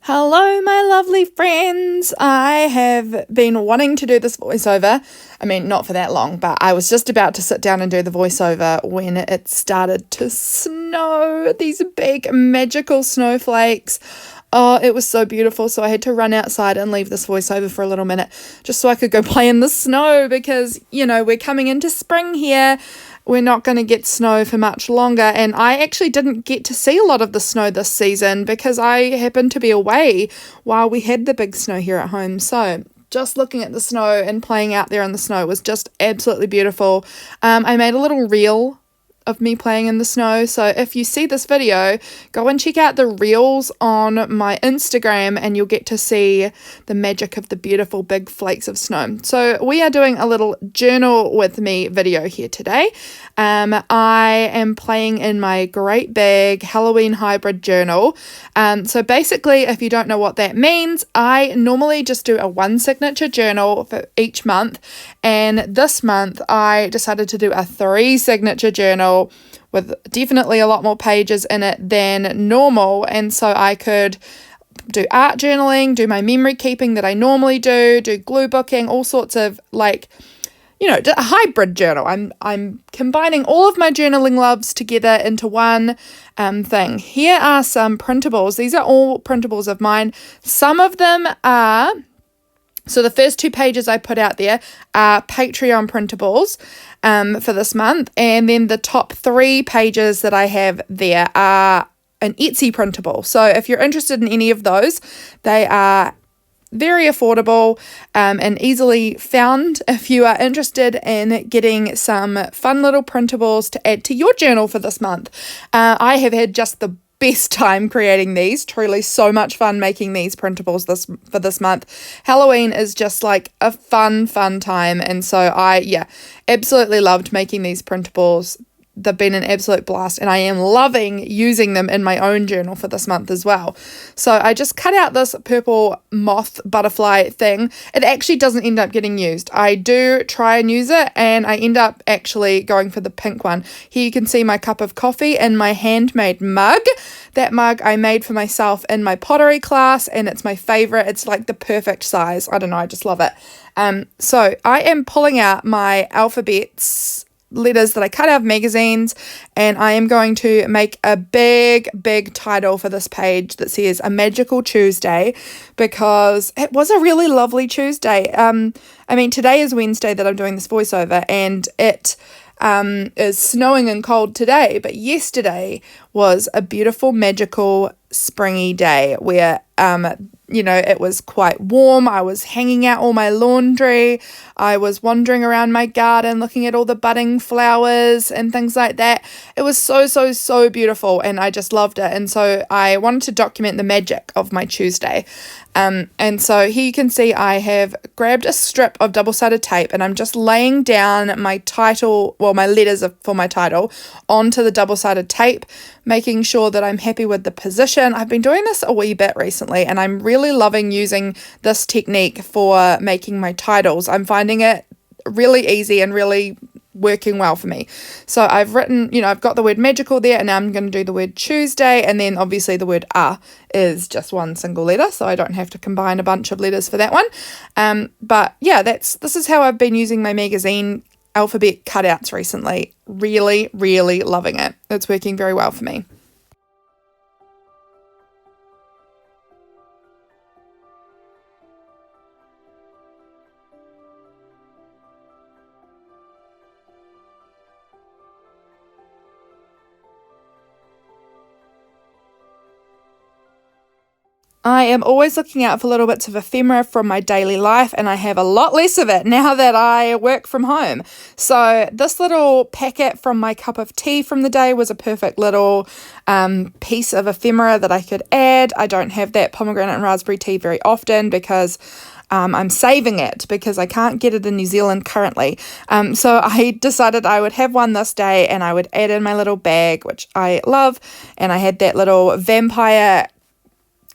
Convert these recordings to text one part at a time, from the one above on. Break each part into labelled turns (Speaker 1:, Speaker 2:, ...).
Speaker 1: Hello, my lovely friends. I have been wanting to do this voiceover. I mean, not for that long, but I was just about to sit down and do the voiceover when it started to snow. These big magical snowflakes. Oh, it was so beautiful. So I had to run outside and leave this voiceover for a little minute just so I could go play in the snow because, we're coming into spring here. We're not going to get snow for much longer, and I actually didn't get to see a lot of the snow this season because I happened to be away while we had the big snow here at home. So just looking at the snow and playing out there in the snow was just absolutely beautiful. I made a little reel of me playing in the snow. So if you see this video, go and check out the reels on my Instagram and you'll get to see the magic of the beautiful big flakes of snow. So we are doing a little journal with me video here today. I am playing in my great big Halloween hybrid journal. So basically, if you don't know what that means, I normally just do a one signature journal for each month. And this month I decided to do a 3 signature journal with definitely a lot more pages in it than normal. And so I could do art journaling, do my memory keeping that I normally do glue booking, all sorts of a hybrid journal. I'm combining all of my journaling loves together into one thing. Here are some printables. These are all printables of mine. Some of them are... So the first 2 pages I put out there are Patreon printables for this month. And then the top 3 pages that I have there are an Etsy printable. So if you're interested in any of those, they are very affordable and easily found if you are interested in getting some fun little printables to add to your journal for this month. I have had just the best time creating these. Truly so much fun making these printables for this month. Halloween is just like a fun time, and so I absolutely loved making these printables. They've been an absolute blast, and I am loving using them in my own journal for this month as well. So I just cut out this purple moth butterfly thing. It actually doesn't end up getting used. I do try and use it, and I end up actually going for the pink one. Here you can see my cup of coffee and my handmade mug. That mug I made for myself in my pottery class, and it's my favorite. It's like the perfect size. I don't know, I just love it. So I am pulling out my alphabets letters that I cut out of magazines, and I am going to make a big title for this page that says A Magical Tuesday, because it was a really lovely Tuesday. Today is Wednesday that I'm doing this voiceover, and it is snowing and cold today, but yesterday was a beautiful, magical, springy day where it was quite warm. I was hanging out all my laundry. I was wandering around my garden looking at all the budding flowers and things like that. It was so beautiful, and I just loved it. And so I wanted to document the magic of my Tuesday. And so here you can see I have grabbed a strip of double-sided tape, and I'm just laying down my my letters for my title onto the double-sided tape, making sure that I'm happy with the position. I've been doing this a wee bit recently, and I'm really loving using this technique for making my titles. I'm finding it really easy and really working well for me. So I've written, I've got the word magical there, and now I'm going to do the word Tuesday, and then obviously the word is just one single letter, so I don't have to combine a bunch of letters for that one. This is how I've been using my magazine alphabet cutouts recently. Really loving it. It's working very well for me. I am always looking out for little bits of ephemera from my daily life, and I have a lot less of it now that I work from home. So this little packet from my cup of tea from the day was a perfect little piece of ephemera that I could add. I don't have that pomegranate and raspberry tea very often because I'm saving it because I can't get it in New Zealand currently. So I decided I would have one this day, and I would add in my little bag, which I love. And I had that little vampire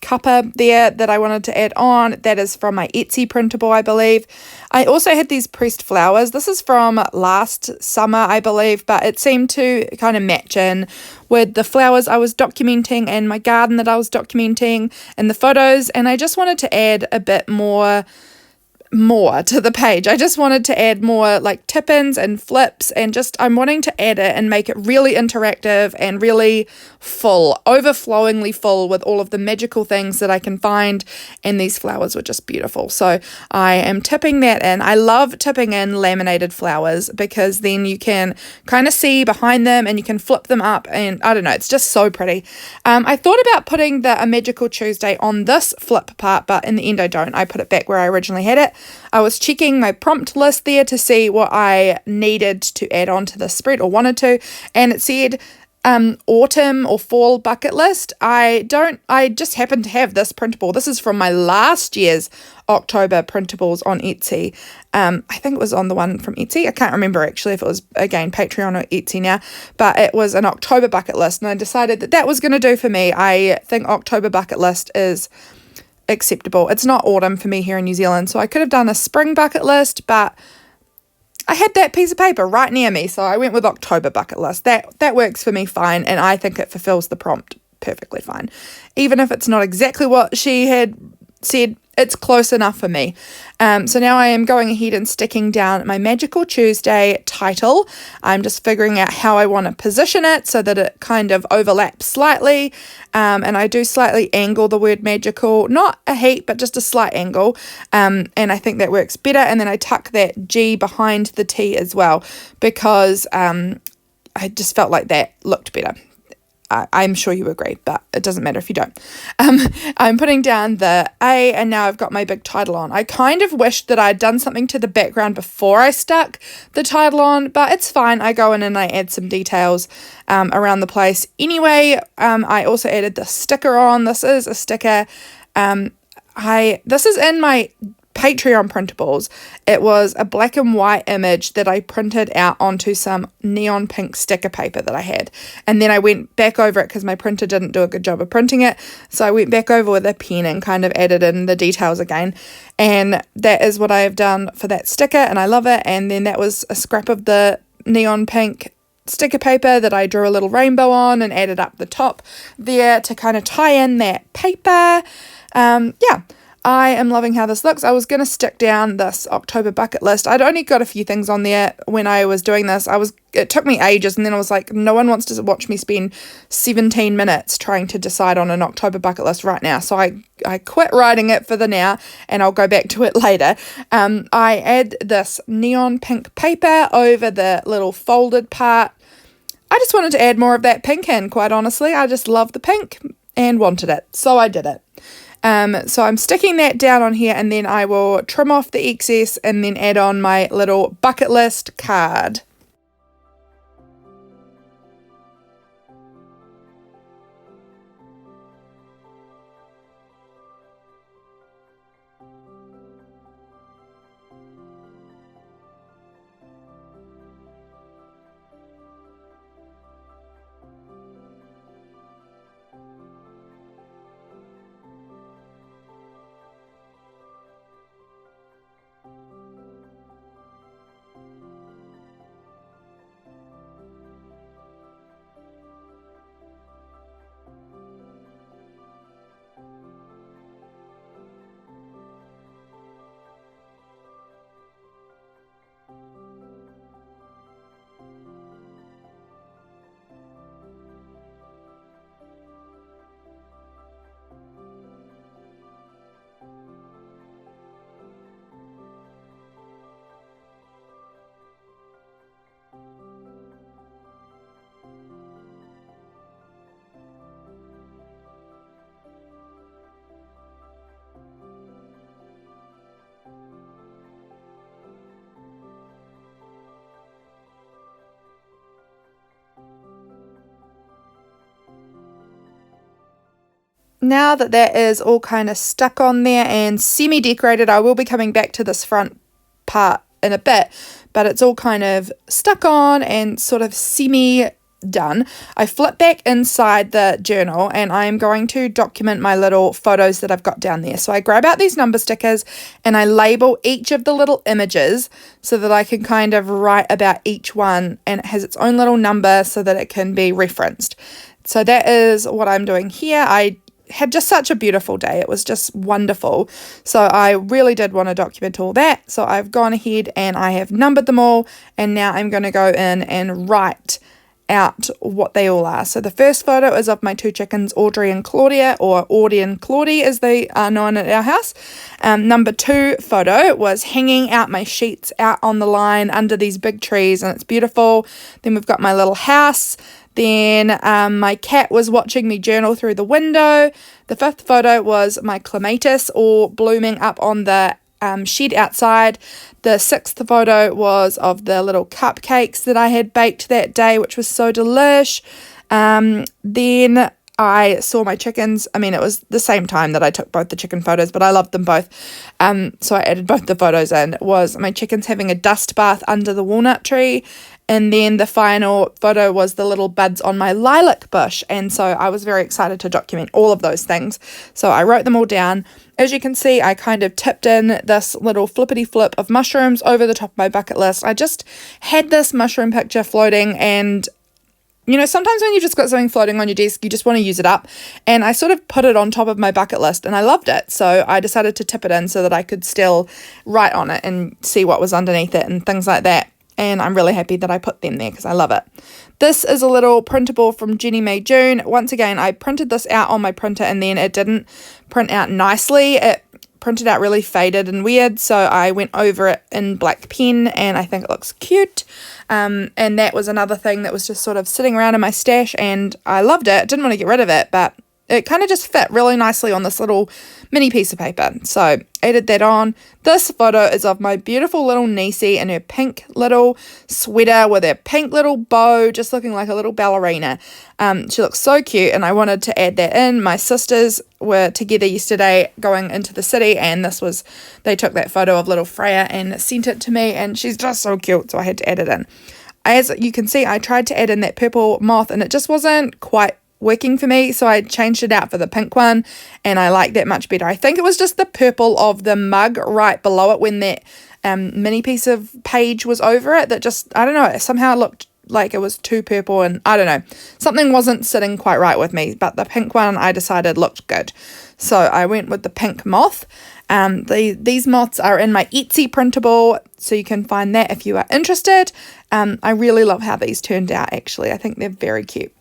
Speaker 1: cuppa there that I wanted to add on. That is from my Etsy printable, I believe. I also had these pressed flowers. This is from last summer, I believe, but it seemed to kind of match in with the flowers I was documenting and my garden that I was documenting and the photos, and I just wanted to add a bit more to the page. I just wanted to add more like tip-ins and flips, and just I'm wanting to add it and make it really interactive and really full, overflowingly full with all of the magical things that I can find, and these flowers were just beautiful. So I am tipping that in. I love tipping in laminated flowers because then you can kind of see behind them and you can flip them up, and I don't know, it's just so pretty. I thought about putting the A Magical Tuesday on this flip part, but in the end I don't. I put it back where I originally had it. I was checking my prompt list there to see what I needed to add on to the spread or wanted to, and it said autumn or fall bucket list. I just happen to have this printable. This is from my last year's October printables on Etsy. I think it was on the one from Etsy. I can't remember actually if it was, again, Patreon or Etsy now, but it was an October bucket list, and I decided that was going to do for me. I think October bucket list is acceptable. It's not autumn for me here in New Zealand, so I could have done a spring bucket list, but I had that piece of paper right near me, so I went with October bucket list. That works for me fine, and I think it fulfills the prompt perfectly fine. Even if it's not exactly what she had said, it's close enough for me. So now I am going ahead and sticking down my Magical Tuesday title. I'm just figuring out how I want to position it so that it kind of overlaps slightly, and I do slightly angle the word magical, not a heap, but just a slight angle, and I think that works better. And then I tuck that G behind the T as well, because I just felt like that looked better. I'm sure you agree, but it doesn't matter if you don't. I'm putting down the A, and now I've got my big title on. I kind of wished that I'd done something to the background before I stuck the title on, but it's fine. I go in and I add some details around the place. Anyway, I also added the sticker on. This is a sticker. This is in my Patreon printables. It was a black and white image that I printed out onto some neon pink sticker paper that I had, and then I went back over it because my printer didn't do a good job of printing it, so I went back over with a pen and kind of added in the details again, and that is what I have done for that sticker, and I love it. And then that was a scrap of the neon pink sticker paper that I drew a little rainbow on and added up the top there to kind of tie in that paper. I am loving how this looks. I was going to stick down this October bucket list. I'd only got a few things on there when I was doing this. It took me ages, and then I was like, no one wants to watch me spend 17 minutes trying to decide on an October bucket list right now. So I quit writing it for the now, and I'll go back to it later. I add this neon pink paper over the little folded part. I just wanted to add more of that pink in, quite honestly. I just love the pink and wanted it, so I did it. So I'm sticking that down on here, and then I will trim off the excess and then add on my little bucket list card. Now that is all kind of stuck on there and semi-decorated, I will be coming back to this front part in a bit, but it's all kind of stuck on and sort of semi done, I flip back inside the journal and I'm going to document my little photos that I've got down there. So I grab out these number stickers and I label each of the little images so that I can kind of write about each one, and it has its own little number so that it can be referenced. So that is what I'm doing here. I had just such a beautiful day. It was just wonderful. So I really did want to document all that. So I've gone ahead and I have numbered them all, and now I'm going to go in and write out what they all are. So the first photo is of my two chickens, Audrey and Claudia, or Audie and Claudie as they are known at our house. Number 2 photo was hanging out my sheets out on the line under these big trees, and it's beautiful. Then we've got my little house. Then my cat was watching me journal through the window. The 5th photo was my clematis all blooming up on the shed outside. The 6th photo was of the little cupcakes that I had baked that day, which was so delish. Then I saw my chickens. I mean, it was the same time that I took both the chicken photos, but I loved them both. So I added both the photos in. It was my chickens having a dust bath under the walnut tree. And then the final photo was the little buds on my lilac bush. And so I was very excited to document all of those things. So I wrote them all down. As you can see, I kind of tipped in this little flippity flip of mushrooms over the top of my bucket list. I just had this mushroom picture floating, and you know, sometimes when you've just got something floating on your desk, you just want to use it up. And I sort of put it on top of my bucket list and I loved it. So I decided to tip it in so that I could still write on it and see what was underneath it and things like that. And I'm really happy that I put them there because I love it. This is a little printable from Jenny May June. Once again, I printed this out on my printer and then it didn't print out nicely. It printed out really faded and weird, so I went over it in black pen and I think it looks cute. And that was another thing that was just sort of sitting around in my stash and I loved it. Didn't want to get rid of it, but it kind of just fit really nicely on this little mini piece of paper. So added that on. This photo is of my beautiful little niecey in her pink little sweater with her pink little bow, just looking like a little ballerina. She looks so cute and I wanted to add that in. My sisters were together yesterday going into the city, and they took that photo of little Freya and sent it to me, and she's just so cute, so I had to add it in. As you can see, I tried to add in that purple moth and it just wasn't quite working for me, so I changed it out for the pink one and I like that much better. I think it was just the purple of the mug right below it when that mini piece of page was over it that just, I don't know, somehow it looked like it was too purple, and I don't know, something wasn't sitting quite right with me, but the pink one I decided looked good, so I went with the pink moth. These moths are in my Etsy printable, so you can find that if you are interested. I really love how these turned out, actually. I think they're very cute.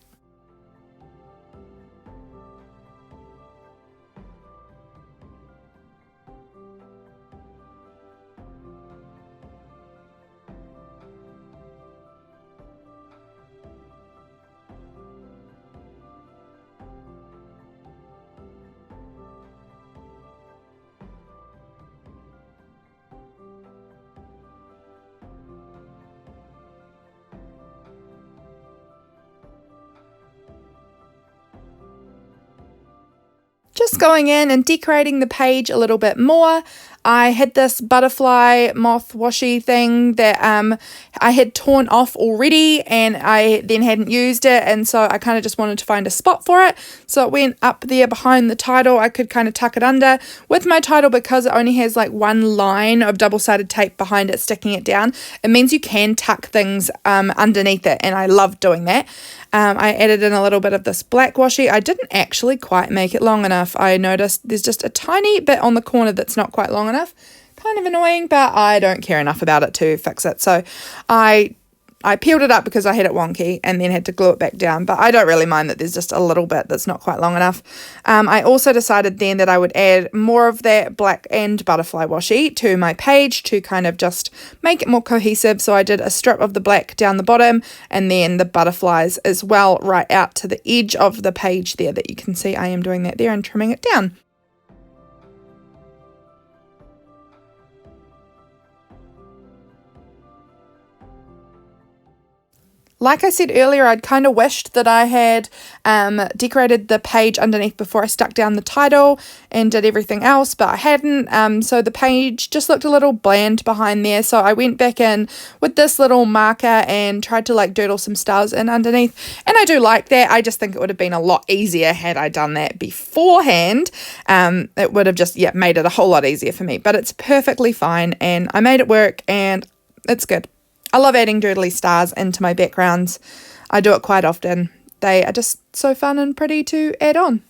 Speaker 1: Just going in and decorating the page a little bit more. I had this butterfly moth washi thing that I had torn off already and I then hadn't used it, and so I kind of just wanted to find a spot for it. So it went up there behind the title. I could kind of tuck it under. With my title, because it only has like one line of double-sided tape behind it sticking it down, it means you can tuck things underneath it, and I love doing that. I added in a little bit of this black washi. I didn't actually quite make it long enough. I noticed there's just a tiny bit on the corner that's not quite long enough. Kind of annoying, but I don't care enough about it to fix it. So I peeled it up because I had it wonky and then had to glue it back down, but I don't really mind that there's just a little bit that's not quite long enough. I also decided then that I would add more of that black and butterfly washi to my page to kind of just make it more cohesive. So I did a strip of the black down the bottom and then the butterflies as well right out to the edge of the page there that you can see I am doing that there and trimming it down. Like I said earlier, I'd kind of wished that I had decorated the page underneath before I stuck down the title and did everything else, but I hadn't. So the page just looked a little bland behind there. So I went back in with this little marker and tried to like doodle some stars in underneath. And I do like that. I just think it would have been a lot easier had I done that beforehand. It would have just, made it a whole lot easier for me. But it's perfectly fine and I made it work and it's good. I love adding doodly stars into my backgrounds. I do it quite often. They are just so fun and pretty to add on.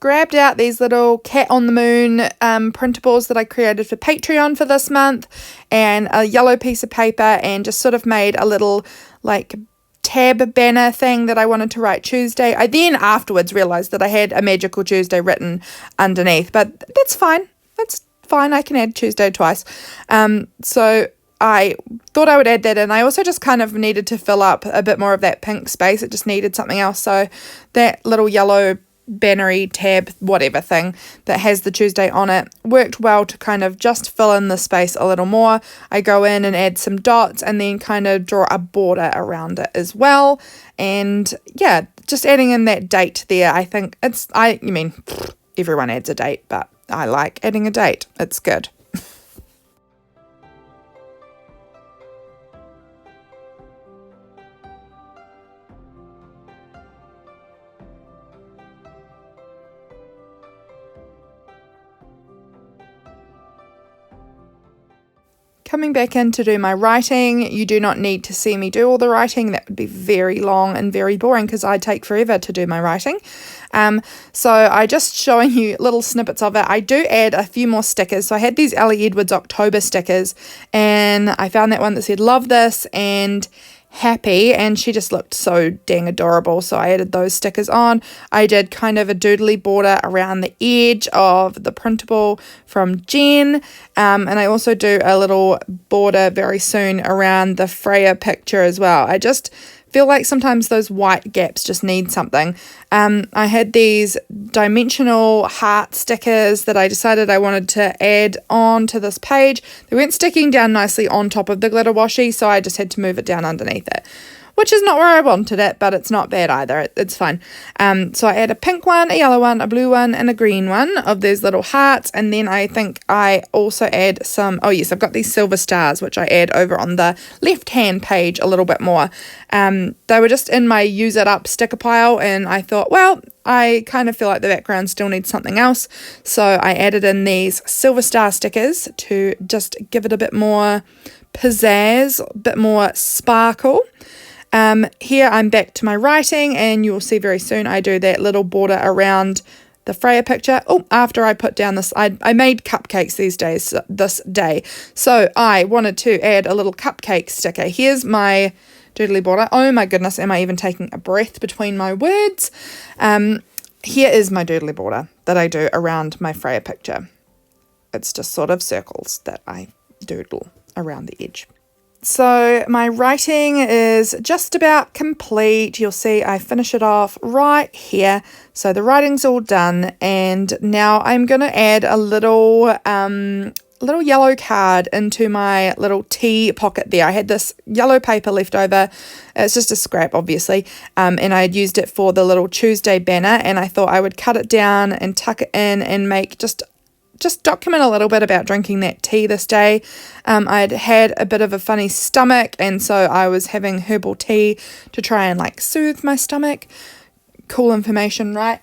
Speaker 1: Grabbed out these little cat on the moon printables that I created for Patreon for this month and a yellow piece of paper and just sort of made a little like tab banner thing that I wanted to write Tuesday. I then afterwards realised that I had a Magical Tuesday written underneath, but that's fine. That's fine. I can add Tuesday twice. So I thought I would add that in. I also just kind of needed to fill up a bit more of that pink space. It just needed something else. So that little yellow bannery tab whatever thing that has the Tuesday on it worked well to kind of just fill in the space a little more. I go in and add some dots and then kind of draw a border around it as well, and just adding in that date there. I think everyone adds a date, but I like adding a date. It's good. Coming back in to do my writing, you do not need to see me do all the writing. That would be very long and very boring because I take forever to do my writing. So I just showing you little snippets of it. I do add a few more stickers. So I had these Ellie Edwards October stickers and I found that one that said love this and happy, and she just looked so dang adorable, so I added those stickers on. I did kind of a doodly border around the edge of the printable from Jen, and I also do a little border very soon around the Freya picture as well. I just feel like sometimes those white gaps just need something. I had these dimensional heart stickers that I decided I wanted to add on to this page. They weren't sticking down nicely on top of the glitter washi, so I just had to move it down underneath it, which is not where I wanted it, but it's not bad either. It's fine. So I add a pink one, a yellow one, a blue one, and a green one of these little hearts. And then I think I also add some, I've got these silver stars, which I add over on the left-hand page a little bit more. They were just in my use it up sticker pile, and I thought, well, I kind of feel like the background still needs something else. So I added in these silver star stickers to just give it a bit more pizzazz, a bit more sparkle. Here I'm back to my writing, and you'll see very soon I do that little border around the Freya picture. After I put down this, I made cupcakes this day, so I wanted to add a little cupcake sticker. Here's my doodly border. Oh my goodness, am I even taking a breath between my words? Here is my doodly border that I do around my Freya picture. It's just sort of circles that I doodle around the edge. So my writing is just about complete. You'll see I finish it off right here. So the writing's all done, and now I'm going to add a little yellow card into my little tea pocket there. I had this yellow paper left over. It's just a scrap, obviously, and I had used it for the little Tuesday banner, and I thought I would cut it down and tuck it in and make just document a little bit about drinking that tea this day. I'd had a bit of a funny stomach, and so I was having herbal tea to try and like soothe my stomach. Cool information, right?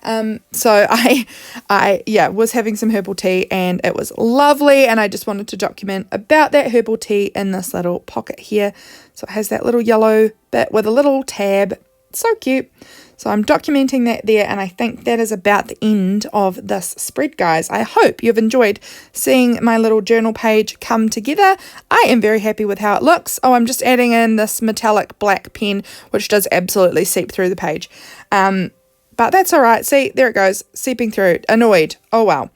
Speaker 1: So I was having some herbal tea, and it was lovely, and I just wanted to document about that herbal tea in this little pocket here. So it has that little yellow bit with a little tab. So cute. So I'm documenting that there, and I think that is about the end of this spread, guys. I hope you've enjoyed seeing my little journal page come together. I am very happy with how it looks. I'm just adding in this metallic black pen, which does absolutely seep through the page. But that's all right. See, there it goes, seeping through. Annoyed. Oh, well.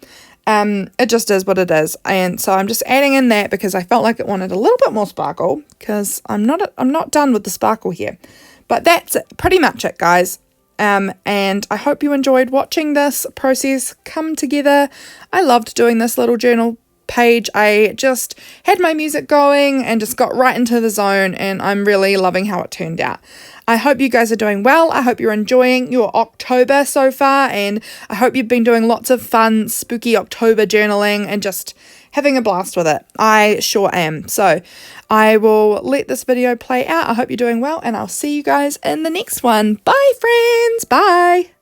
Speaker 1: It just is what it is. And so I'm just adding in that because I felt like it wanted a little bit more sparkle, because I'm not done with the sparkle here. But that's pretty much it, guys. And I hope you enjoyed watching this process come together. I loved doing this little journal page. I just had my music going and just got right into the zone, and I'm really loving how it turned out. I hope you guys are doing well. I hope you're enjoying your October so far, and I hope you've been doing lots of fun, spooky October journaling and just having a blast with it. I sure am. So I will let this video play out. I hope you're doing well, and I'll see you guys in the next one. Bye, friends. Bye.